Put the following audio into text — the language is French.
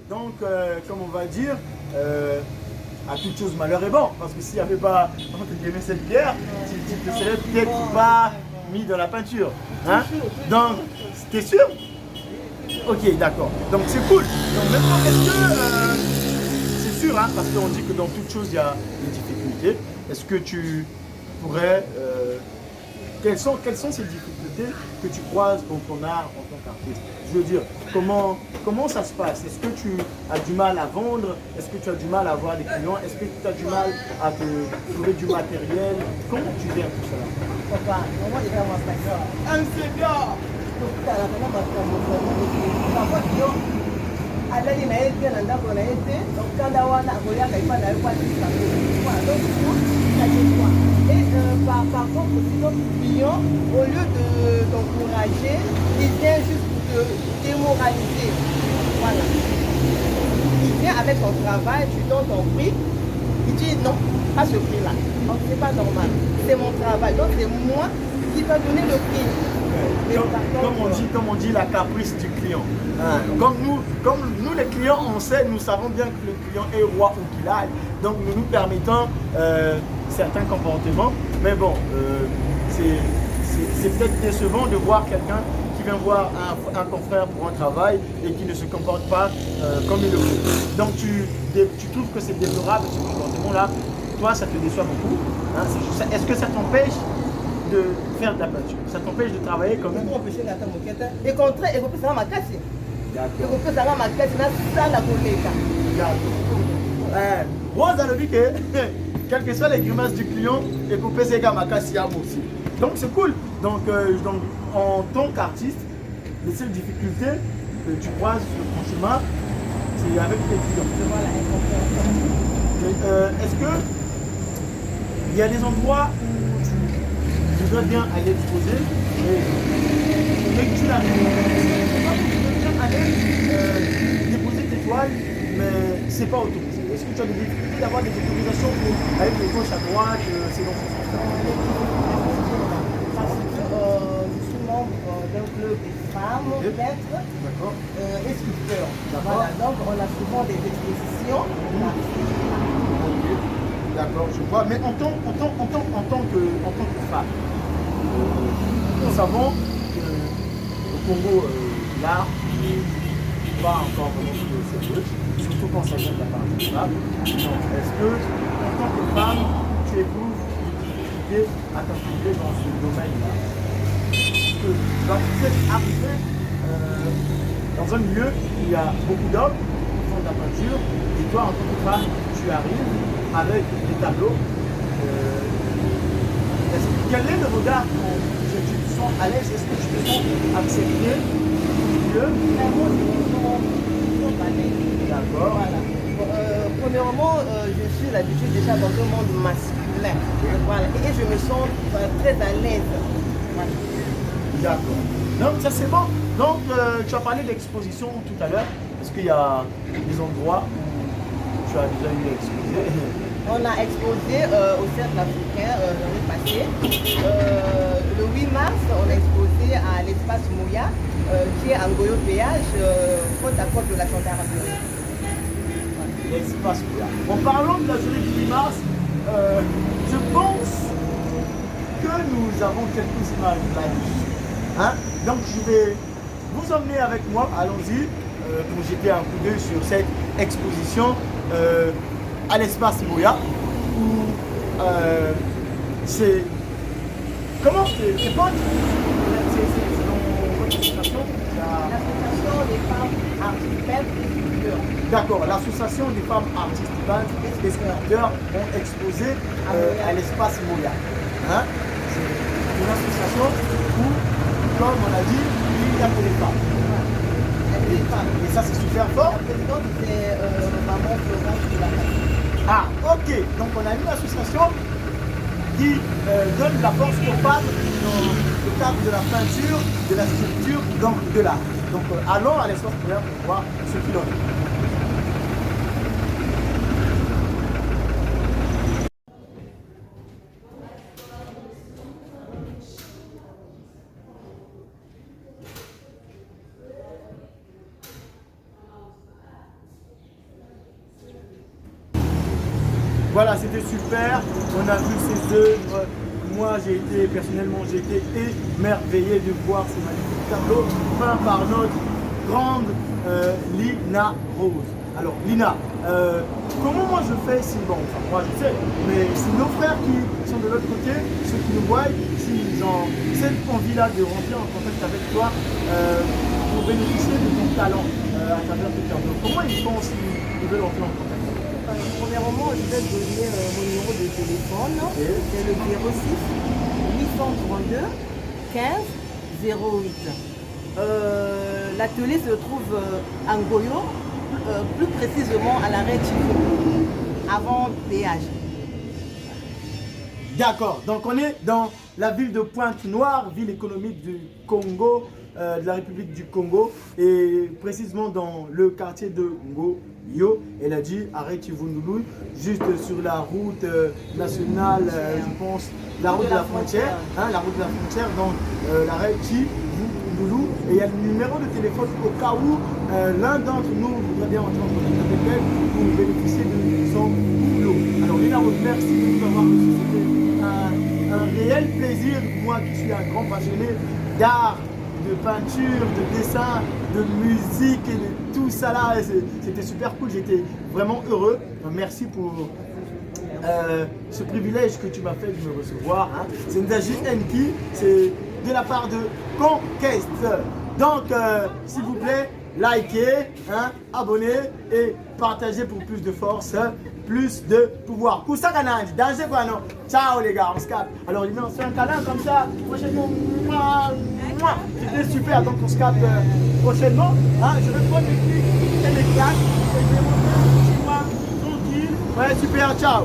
Donc, comme on va dire, à toute chose malheur est bon. Parce que s'il n'y avait pas, entre guillemets, cette pierre, tu ne serais peut-être pas mis dans la peinture. Hein? Donc, t'es sûr? Ok, d'accord. Donc, c'est cool. Donc, maintenant, est-ce que, c'est sûr, hein, parce qu'on dit que dans toute chose, il y a des difficultés. Est-ce que tu pourrais... quelles sont ces difficultés que tu croises dans ton art en tant qu'artiste? Je veux dire, comment ça se passe? Est-ce que tu as du mal à vendre? Est-ce que tu as du mal à avoir des clients? Est-ce que tu as du mal à te trouver du matériel? Comment tu gères tout cela? Papa, moi, il a mon Instagram. Un cigare! alali na ye te na ndako na ye te donc kanda wana akoyaka epa na ye kwatisa voilà donc ça dépend et par contre aussi notre client au lieu de t'encourager il vient juste pour te démoraliser voilà il vient avec ton travail tu donnes ton prix il dit non pas ce prix là donc c'est pas normal c'est mon travail donc c'est moi qui dois donner le prix. Comme on dit, la caprice du client. Hein. Comme nous les clients, on sait, nous savons bien que le client est roi où qu'il aille. Donc nous nous permettons certains comportements. Mais bon, c'est peut-être décevant de voir quelqu'un qui vient voir un confrère pour un travail et qui ne se comporte pas comme il le faut. Donc tu trouves que c'est déplorable ce comportement-là. Toi, ça te déçoit beaucoup. Hein. Est-ce que ça t'empêche de faire de la peinture? Ça t'empêche de travailler quand même? Et contraire, il faut ça ma casse. Il faut ça ma casse, ça la collègue. Rose a dit que quelles que soient les grimaces du client, il faut payer ma casse aussi. Donc c'est cool. Donc en tant qu'artiste, les seules difficultés que tu croises sur ton chemin, c'est avec tes clients. Est-ce que il y a des endroits où tu voudrais bien aller exposer et que tu n'arrives pas, tu veux bien aller déposer tes toiles, mais c'est pas autorisé. Est-ce que tu as des difficultés d'avoir des autorisations pour aller de gauche à droite, c'est dans ce sens-là? Je suis membre d'un club des femmes, peintres et sculpteurs. Voilà, donc on a souvent des expositions. D'accord, je vois. Mais en tant que femme, nous savons qu'au Congo, l'art n'est pas encore vraiment sérieux, surtout quand ça vient de la part des femmes. Est-ce que, en tant que femme, tu éprouves des difficultés à t'intégrer dans ce domaine-là? Parce que tu vas peut-être arriver dans un milieu où il y a beaucoup d'hommes qui font de la peinture, et toi, en tant que femme, tu arrives avec des tableaux. Quel est le regard quand tu te sens à l'aise? Est-ce que tu te sens accepté au milieu? D'accord. Voilà. Premièrement, je suis l'habitude déjà dans un monde masculin. Voilà. Et je me sens très à l'aise. Voilà. D'accord. Donc ça c'est bon. Donc tu as parlé d'exposition tout à l'heure. Est-ce qu'il y a des endroits où tu as déjà eu à exposer? On a exposé au Cercle africain l'année passée. Le 8 mars, on a exposé à l'espace Moya, qui est en Goyo Péage, côte à côte de la Chantarabie. L'espace Moya. En parlant de la journée du 8 mars, je pense que nous avons quelques images là-dessus. Hein? Donc je vais vous emmener avec moi, allons-y, pour jeter un coup d'œil sur cette exposition. À l'espace Moya, où c'est... Comment c'est pas... C'est dans votre association? L'association des femmes artistes peintres et sculpteurs. D'accord, l'association des femmes artistes peintres et sculpteurs ont exposé à l'espace Moya. Hein? C'est une association où, comme on a dit, il y a que les femmes. Et ça c'est super fort. La présidente c'est maman Florence de la famille. Ah, ok. Donc on a une association qui donne la force aux femmes dans le cadre de la peinture, de la sculpture, donc de l'art. Donc allons à l'espace pour voir ce qu'il en est. Voilà, c'était super. On a vu ses œuvres. Moi, personnellement, j'ai été émerveillé de voir ces magnifiques tableaux peints par notre grande Lina Rose. Alors, Lina, comment moi je fais si, bon, enfin, moi je sais, mais si nos frères qui sont de l'autre côté, ceux qui nous voient, s'ils ont cette envie-là de rentrer en contact avec toi pour bénéficier de ton talent à travers tes tableaux, comment ils font s'ils veulent entrer en contact? Premièrement, je vais donner mon numéro de téléphone. C'est le 06 832 15 08. L'atelier se trouve à Ngoyo, plus précisément à l'arrêt Chico, avant péage. D'accord, donc on est dans la ville de Pointe-Noire, ville économique du Congo, de la République du Congo, et précisément dans le quartier de Ngoyo. Elle a dit arrêt Chivundulu, juste sur la route nationale, je pense, la route de la frontière, hein, la route de la frontière, donc l'arrêt Chivundulu. Et il y a le numéro de téléphone au cas où l'un d'entre nous voudrait bien entrer en contact avec elle pour bénéficier de son boulot. Alors Lina, merci de nous avoir reçu. C'était un réel plaisir, moi qui suis un grand passionné d'art, de peinture, de dessin, de musique et de tout ça là. C'était super cool, j'étais vraiment heureux. Merci pour ce privilège que tu m'as fait de me recevoir. Hein. C'est Ndaji Enki, c'est de la part de Conquest. Donc, s'il vous plaît, likez, hein, abonnez et partagez pour plus de force, plus de pouvoir. Koussakananji, danger quoi non? Ciao les gars, on se capte. Alors, on se fait un câlin comme ça, prochainement. C'était super, donc on se capte prochainement. Hein, je vais prendre les clics et les claques et je vais monter chez moi tranquille. Ouais, super, ciao.